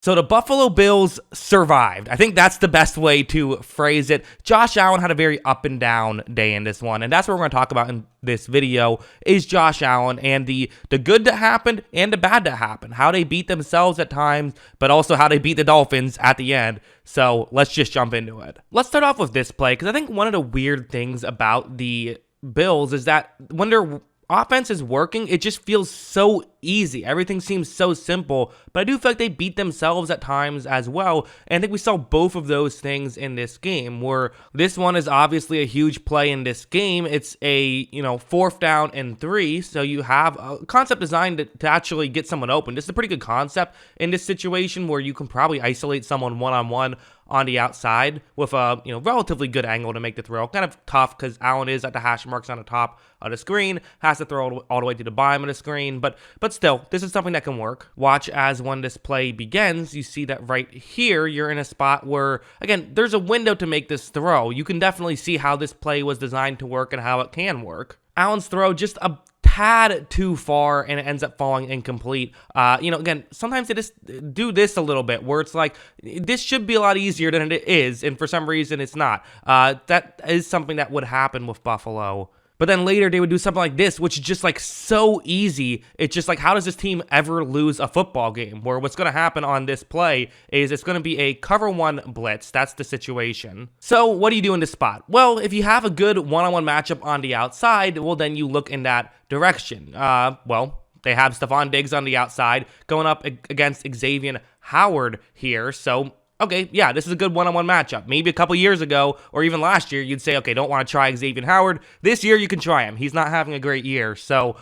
So the Buffalo Bills survived. I think that's the best way to phrase it. Josh Allen had a very up and down day in this one, and that's what we're going to talk about in this video is Josh Allen and the good that happened and the bad that happened. How they beat themselves at times, but also how they beat the Dolphins at the end. So let's just jump into it. Let's start off with this play, because I think one of the weird things about the Bills is that when their offense is working, it just feels so easy. Everything seems so simple, but I do feel like they beat themselves at times as well, and I think we saw both of those things in this game, where this one is obviously a huge play in this game. It's a, 4th down and 3, so you have a concept designed to actually get someone open. This is a pretty good concept in this situation where you can probably isolate someone one-on-one on the outside with a relatively good angle to make the throw. Kind of tough because Allen is at the hash marks on the top of the screen, has to throw all the way to the bottom of the screen, but still, this is something that can work. Watch as when this play begins, you see that right here, you're in a spot where, again, there's a window to make this throw. You can definitely see how this play was designed to work and how it can work. Allen's throw just a tad too far, and it ends up falling incomplete. Again, sometimes they just do this a little bit where it's like, this should be a lot easier than it is, and for some reason it's not. That is something that would happen with Buffalo. But then later they would do something like this, which is just like so easy. It's just like, how does this team ever lose a football game? Where what's going to happen on this play is it's going to be a cover 1 blitz. That's the situation. So what do you do in this spot? Well, if you have a good one-on-one matchup on the outside, well, then you look in that direction. They have Stephon Diggs on the outside going up against Xavier Howard here. So okay, yeah, this is a good one-on-one matchup. Maybe a couple years ago, or even last year, you'd say, okay, don't want to try Xavier Howard. This year, you can try him. He's not having a great year. So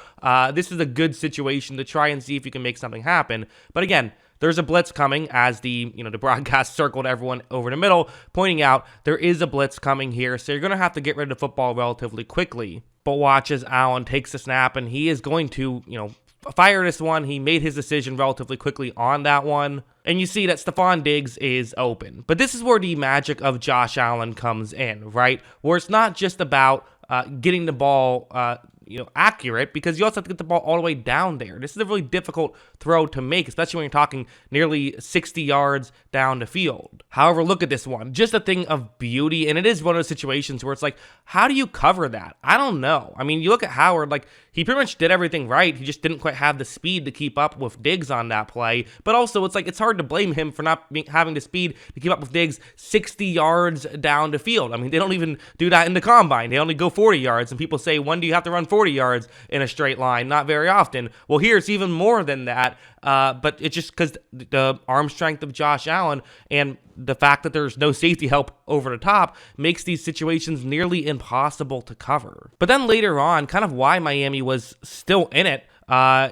this is a good situation to try and see if you can make something happen. But again, there's a blitz coming, as the broadcast circled everyone over the middle, pointing out there is a blitz coming here. So you're going to have to get rid of the football relatively quickly. But watch as Allen takes the snap, and he is going to, fire this one. He made his decision relatively quickly on that one. And you see that Stephon Diggs is open. But this is where the magic of Josh Allen comes in, right? Where it's not just about getting the ball accurate, because you also have to get the ball all the way down there. This is a really difficult throw to make, especially when you're talking nearly 60 yards down the field. However, look at this one. Just a thing of beauty, and it is one of those situations where it's like, how do you cover that? I don't know. I mean, you look at Howard, like, he pretty much did everything right. He just didn't quite have the speed to keep up with Diggs on that play. But also, it's like, it's hard to blame him for not having the speed to keep up with Diggs 60 yards down the field. I mean, they don't even do that in the combine. They only go 40 yards, and people say, when do you have to run 40 yards in a straight line? Not very often. Well, here it's even more than that. But it's just because the arm strength of Josh Allen and the fact that there's no safety help over the top makes these situations nearly impossible to cover. But then later on, kind of why Miami was still in it, at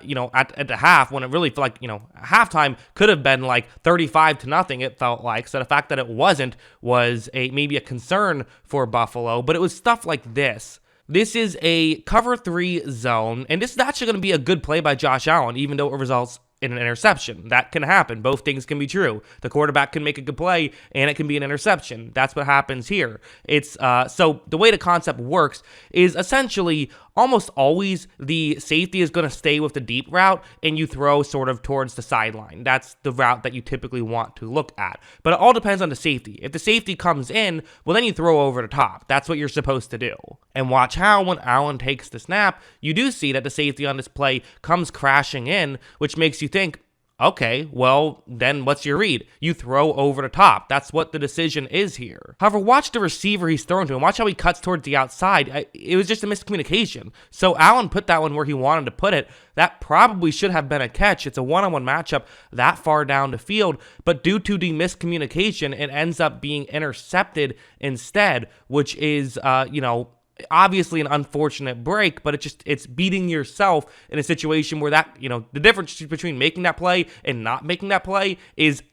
the half, when it really felt like, halftime could have been like 35-0, it felt like. So the fact that it wasn't was maybe a concern for Buffalo, but it was stuff like this. This is a cover 3 zone, and this is actually going to be a good play by Josh Allen, even though it results in an interception. That can happen. Both things can be true. The quarterback can make a good play, and it can be an interception. That's what happens here. It's so the way the concept works is essentially almost always the safety is going to stay with the deep route, and you throw sort of towards the sideline. That's the route that you typically want to look at. But it all depends on the safety. If the safety comes in, well, then you throw over the top. That's what you're supposed to do. And watch how when Allen takes the snap, you do see that the safety on this play comes crashing in, which makes you think, okay, well, then what's your read? You throw over the top. That's what the decision is here. However, watch the receiver he's throwing to, and watch how he cuts towards the outside. It was just a miscommunication. So Allen put that one where he wanted to put it. That probably should have been a catch. It's a one-on-one matchup that far down the field, but due to the miscommunication, it ends up being intercepted instead, which is, obviously an unfortunate break, but it's beating yourself in a situation where that, the difference between making that play and not making that play is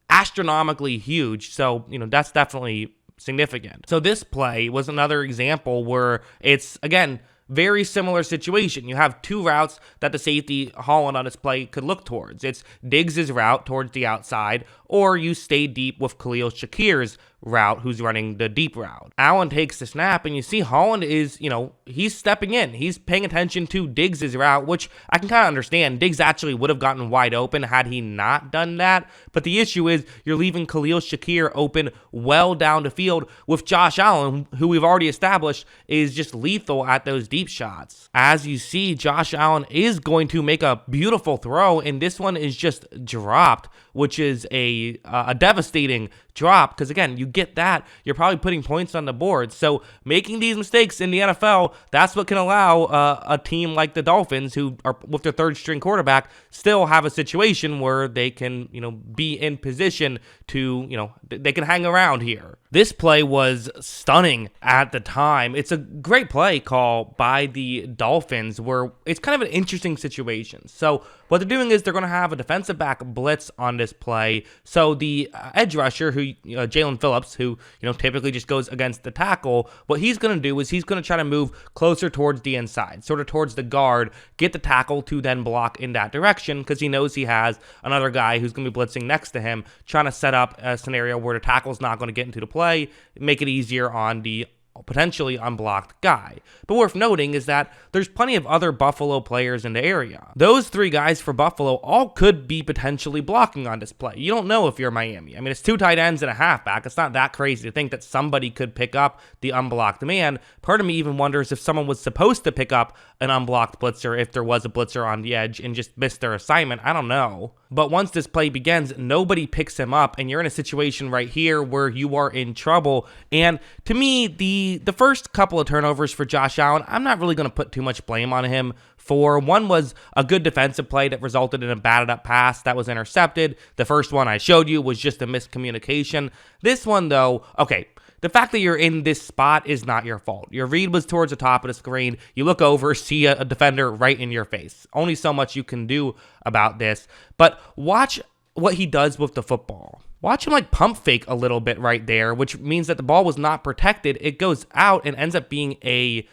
astronomically huge. So, that's definitely significant. So this play was another example where it's, again, very similar situation. You have two routes that the safety Holland on this play could look towards. It's Diggs' route towards the outside, or you stay deep with Khalil Shakir's route who's running the deep route. Allen takes the snap, and you see Holland is, he's stepping in. He's paying attention to Diggs' route, which I can kind of understand. Diggs actually would have gotten wide open had he not done that. But the issue is you're leaving Khalil Shakir open well down the field with Josh Allen, who we've already established is just lethal at those deep shots. As you see, Josh Allen is going to make a beautiful throw, and this one is just dropped, which is a devastating drop, because again, you get that, you're probably putting points on the board. So making these mistakes in the NFL, that's what can allow a team like the Dolphins, who are with their third string quarterback, still have a situation where they can, be in position to, they can hang around here. This play was stunning at the time. It's a great play call by the Dolphins, where it's kind of an interesting situation. So what they're doing is they're going to have a defensive back blitz on this play. So the edge rusher, who Jalen Phillips, who typically just goes against the tackle, what he's going to do is he's going to try to move closer towards the inside, sort of towards the guard, get the tackle to then block in that direction, because he knows he has another guy who's going to be blitzing next to him, trying to set up a scenario where the tackle's not going to get into the play, make it easier on the potentially unblocked guy. But worth noting is that there's plenty of other Buffalo players in the area. Those three guys for Buffalo all could be potentially blocking on this play. You don't know if you're Miami. I mean, it's two tight ends and a halfback. It's not that crazy to think that somebody could pick up the unblocked man. Part of me even wonders if someone was supposed to pick up an unblocked blitzer, if there was a blitzer on the edge and just missed their assignment. I don't know. But once this play begins, nobody picks him up, and you're in a situation right here where you are in trouble. And to me, the first couple of turnovers for Josh Allen, I'm not really going to put too much blame on him for. One was a good defensive play that resulted in a batted up pass that was intercepted. The first one I showed you was just a miscommunication. This one, though, okay, the fact that you're in this spot is not your fault. Your read was towards the top of the screen. You look over, see a defender right in your face. Only so much you can do about this. But watch what he does with the football. Watch him pump fake a little bit right there, which means that the ball was not protected. It goes out and ends up being a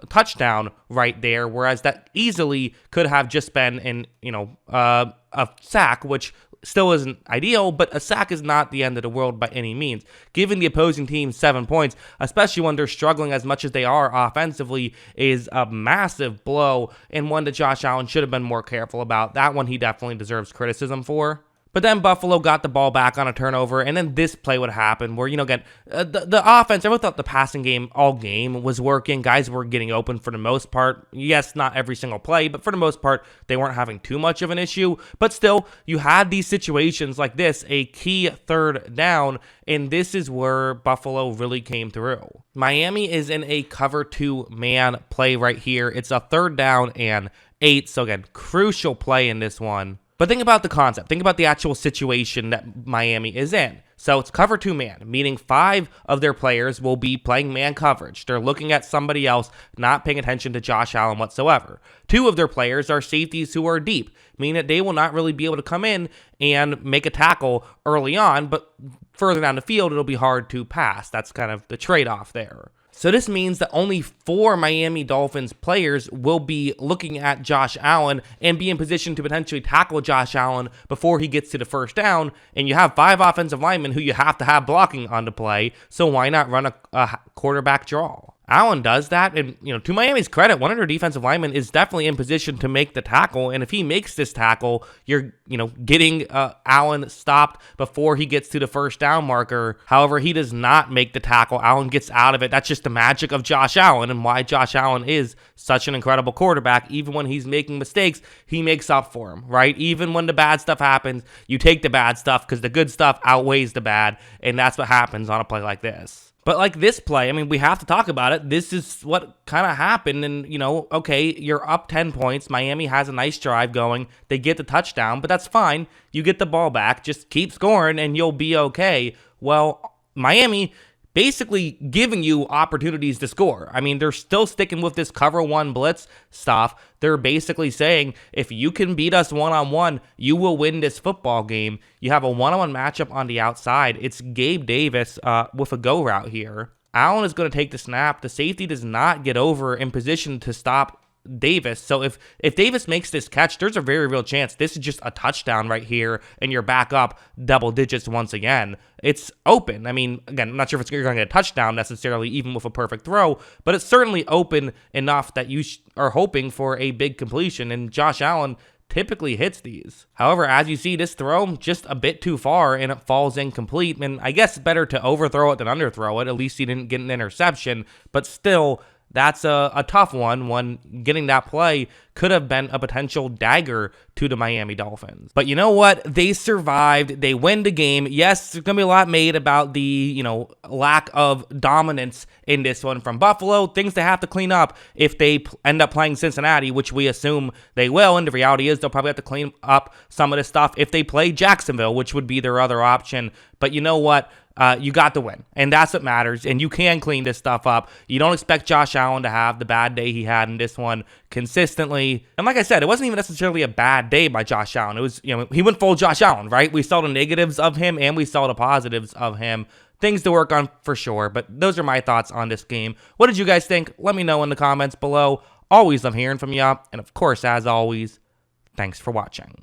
touchdown right there, whereas that easily could have just been a sack, which still isn't ideal, but a sack is not the end of the world by any means. Giving the opposing team 7 points, especially when they're struggling as much as they are offensively, is a massive blow, and one that Josh Allen should have been more careful about. That one he definitely deserves criticism for. But then Buffalo got the ball back on a turnover, and then this play would happen where, again, the offense, everyone thought the passing game all game was working. Guys were getting open for the most part. Yes, not every single play, but for the most part, they weren't having too much of an issue. But still, you had these situations like this, a key third down, and this is where Buffalo really came through. Miami is in a cover 2 man play right here. It's a 3rd down and 8, so again, crucial play in this one. But think about the concept. Think about the actual situation that Miami is in. So it's cover 2 man, meaning 5 of their players will be playing man coverage. They're looking at somebody else, not paying attention to Josh Allen whatsoever. 2 of their players are safeties who are deep, meaning that they will not really be able to come in and make a tackle early on, but further down the field, it'll be hard to pass. That's kind of the trade-off there. So this means that only 4 Miami Dolphins players will be looking at Josh Allen and be in position to potentially tackle Josh Allen before he gets to the first down. And you have 5 offensive linemen who you have to have blocking on the play. So why not run a quarterback draw? Allen does that, and to Miami's credit, one of their defensive linemen is definitely in position to make the tackle, and if he makes this tackle, you're getting Allen stopped before he gets to the first down marker. However, he does not make the tackle. Allen gets out of it. That's just the magic of Josh Allen and why Josh Allen is such an incredible quarterback. Even when he's making mistakes, he makes up for them, right? Even when the bad stuff happens, you take the bad stuff because the good stuff outweighs the bad, and that's what happens on a play like this. But like this play, I mean, we have to talk about it. This is what kind of happened. And, okay, you're up 10 points. Miami has a nice drive going. They get the touchdown, but that's fine. You get the ball back. Just keep scoring and you'll be okay. Well, Miami basically giving you opportunities to score. I mean, they're still sticking with this cover 1 blitz stuff. They're basically saying, if you can beat us one-on-one, you will win this football game. You have a one-on-one matchup on the outside. It's Gabe Davis with a go route here. Allen is going to take the snap. The safety does not get over in position to stop Davis. So if Davis makes this catch, there's a very real chance this is just a touchdown right here, and you're back up double digits once again. It's open. I mean, again, I'm not sure if you're going to get a touchdown necessarily, even with a perfect throw, but it's certainly open enough that you are hoping for a big completion, and Josh Allen typically hits these. However, as you see, this throw just a bit too far and it falls incomplete. And I guess better to overthrow it than underthrow it. At least he didn't get an interception, but still, that's a tough one when getting that play could have been a potential dagger to the Miami Dolphins. But you know what? They survived. They win the game. Yes, there's going to be a lot made about the, lack of dominance in this one from Buffalo. Things they have to clean up if they end up playing Cincinnati, which we assume they will. And the reality is they'll probably have to clean up some of this stuff if they play Jacksonville, which would be their other option. But you know what? You got the win, and that's what matters, and you can clean this stuff up. You don't expect Josh Allen to have the bad day he had in this one consistently. And like I said, it wasn't even necessarily a bad day by Josh Allen. It was, he went full Josh Allen, right? We saw the negatives of him, and we saw the positives of him. Things to work on for sure, but those are my thoughts on this game. What did you guys think? Let me know in the comments below. Always love hearing from you, and of course, as always, thanks for watching.